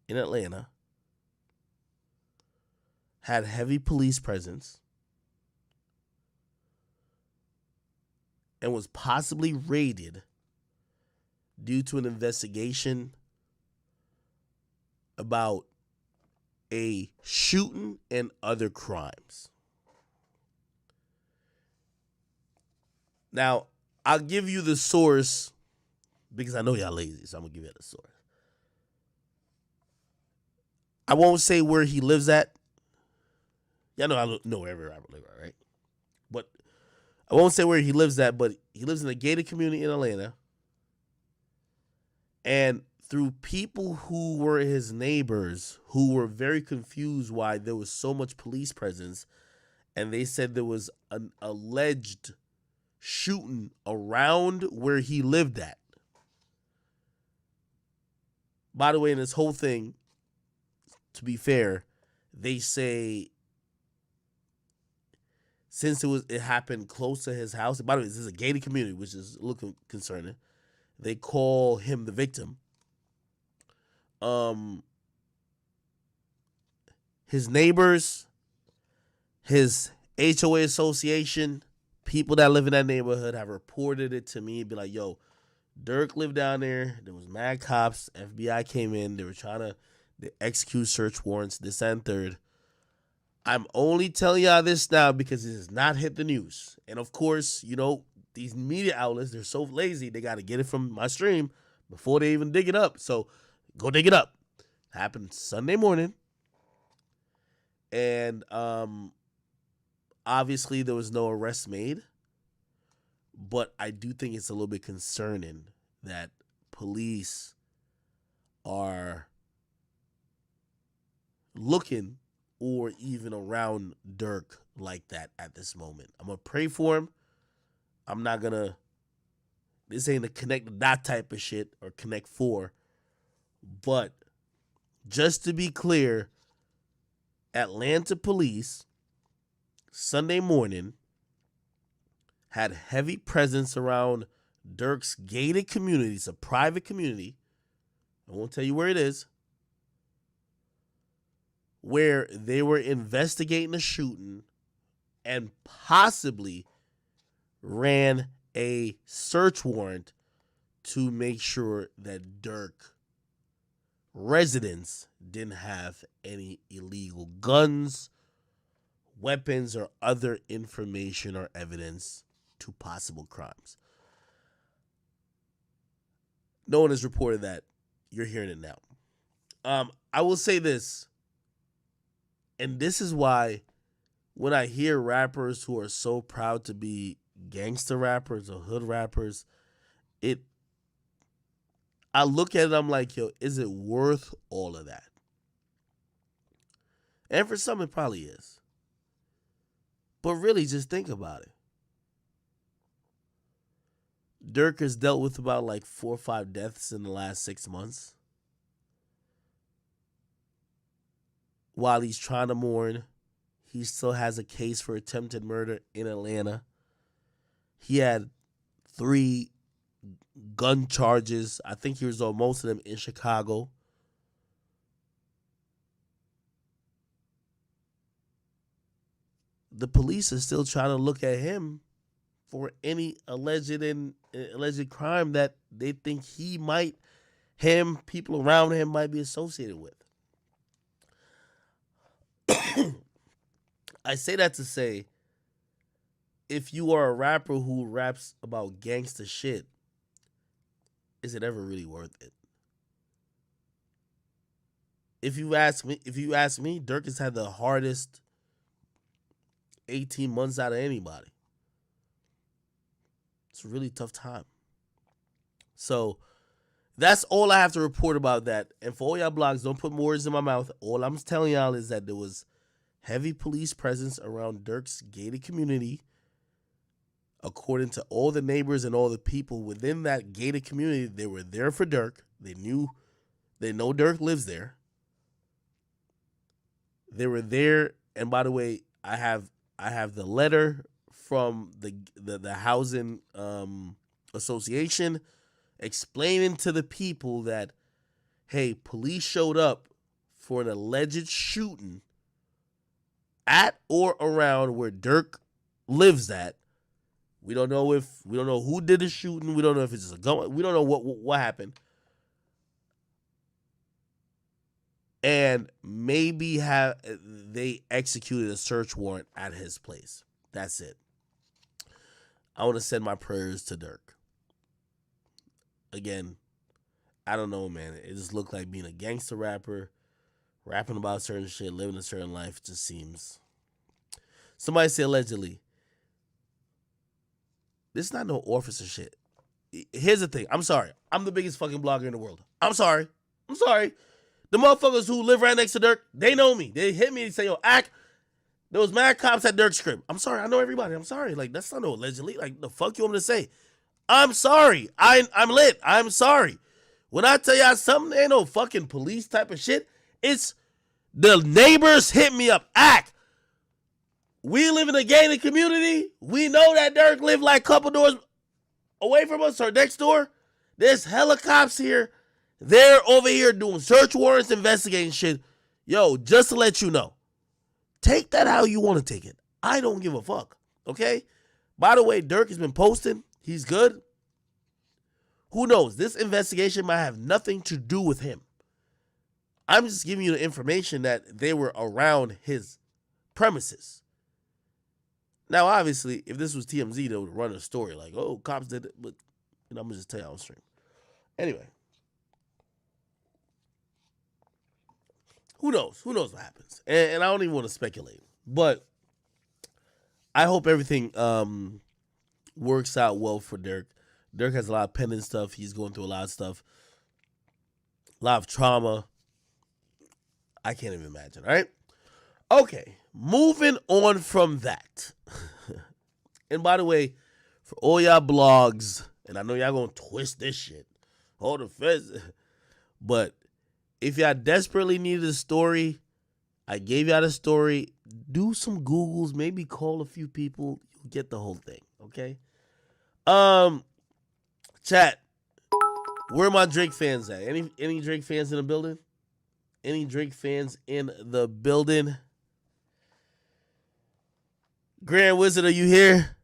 in Atlanta had heavy police presence and was possibly raided due to an investigation about a shooting and other crimes. Now, I'll give you the source because I know y'all lazy, so I'm going to give you the source. I won't say where he lives at. Y'all know I know where every rapper lives at, right? But I won't say where he lives at, but he lives in a gated community in Atlanta. And through people who were his neighbors who were very confused why there was so much police presence, and they said there was an alleged shooting around where he lived at. By the way, in this whole thing, to be fair, they say since it happened close to his house. By the way, this is a gated community, which is a little concerning. They call him the victim. His neighbors, his HOA association, people that live in that neighborhood have reported it to me. Be like, yo, Durk lived down there. There was mad cops. FBI came in. They were trying to execute search warrants, this and third. I'm only telling y'all this now because it has not hit the news. And of course, you know, these media outlets, they're so lazy, they got to get it from my stream before they even dig it up. So go dig it up. Happened Sunday morning. And obviously there was no arrest made. But I do think it's a little bit concerning that police are looking or even around Durk like that at this moment. I'm going to pray for him. I'm not going to, this ain't a connect that type of shit or connect four. But just to be clear, Atlanta police Sunday morning had heavy presence around Durk's gated community. It's a private community. I won't tell you where it is. Where they were investigating a shooting and possibly ran a search warrant to make sure that Durk residents didn't have any illegal guns, weapons, or other information or evidence to possible crimes. No one has reported that. You're hearing it now. I will say this, and this is why when I hear rappers who are so proud to be gangster rappers or hood rappers, I look at it, I'm like, yo, is it worth all of that? And for some, it probably is. But really, just think about it. Durk has dealt with about like 4 or 5 deaths in the last 6 months. While he's trying to mourn, he still has a case for attempted murder in Atlanta. He had 3 gun charges. I think he resolved most of them in Chicago. The police are still trying to look at him for any alleged crime that they think people around him might be associated with. I say that to say, if you are a rapper who raps about gangster shit, is it ever really worth it? If you ask me, Durk has had the hardest 18 months out of anybody. It's a really tough time. So that's all I have to report about that. And for all y'all blogs, don't put words in my mouth. All I'm telling y'all is that there was heavy police presence around Durk's gated community. According to all the neighbors and all the people within that gated community, they were there for Durk. They know Durk lives there. They were there, and by the way, I have the letter from the housing association explaining to the people that, hey, police showed up for an alleged shooting at or around where Durk lives at. We don't know who did the shooting. We don't know if it's just a gun. We don't know what happened. And maybe they executed a search warrant at his place. That's it. I want to send my prayers to Durk. Again, I don't know, man. It just looked like being a gangster rapper, rapping about certain shit, living a certain life. Just seems. Somebody say allegedly. This is not no officer shit. Here's the thing. I'm sorry. I'm the biggest fucking blogger in the world. I'm sorry. The motherfuckers who live right next to Durk, they know me. They hit me and say, yo, there was mad cops at Durk's crib. I'm sorry. I know everybody. I'm sorry. Like, that's not no allegedly. Like, the fuck you want me to say? I'm sorry. I'm lit. I'm sorry. When I tell y'all something, ain't no fucking police type of shit. It's the neighbors hit me up. We live in a gated community. We know that Durk lived like a couple doors away from us or next door. There's helicopters here. They're over here doing search warrants, investigating shit. Yo, just to let you know, take that how you want to take it. I don't give a fuck, okay? By the way, Durk has been posting. He's good. Who knows? This investigation might have nothing to do with him. I'm just giving you the information that they were around his premises. Now, obviously, if this was TMZ, they would run a story like, oh, cops did it. But I'm going to just tell you on stream. Anyway. Who knows? Who knows what happens? And I don't even want to speculate. But I hope everything works out well for Durk. Durk has a lot of pending stuff. He's going through a lot of stuff. A lot of trauma. I can't even imagine, all right? Okay, moving on from that. And by the way, for all y'all blogs, and I know y'all gonna twist this shit, hold the fence, but if y'all desperately needed a story, I gave y'all the story. Do some Googles, maybe call a few people, you'll get the whole thing, okay? Chat, where are my Drake fans at? Any Drake fans in the building? Any Drake fans in the building? Grand Wizard, are you here?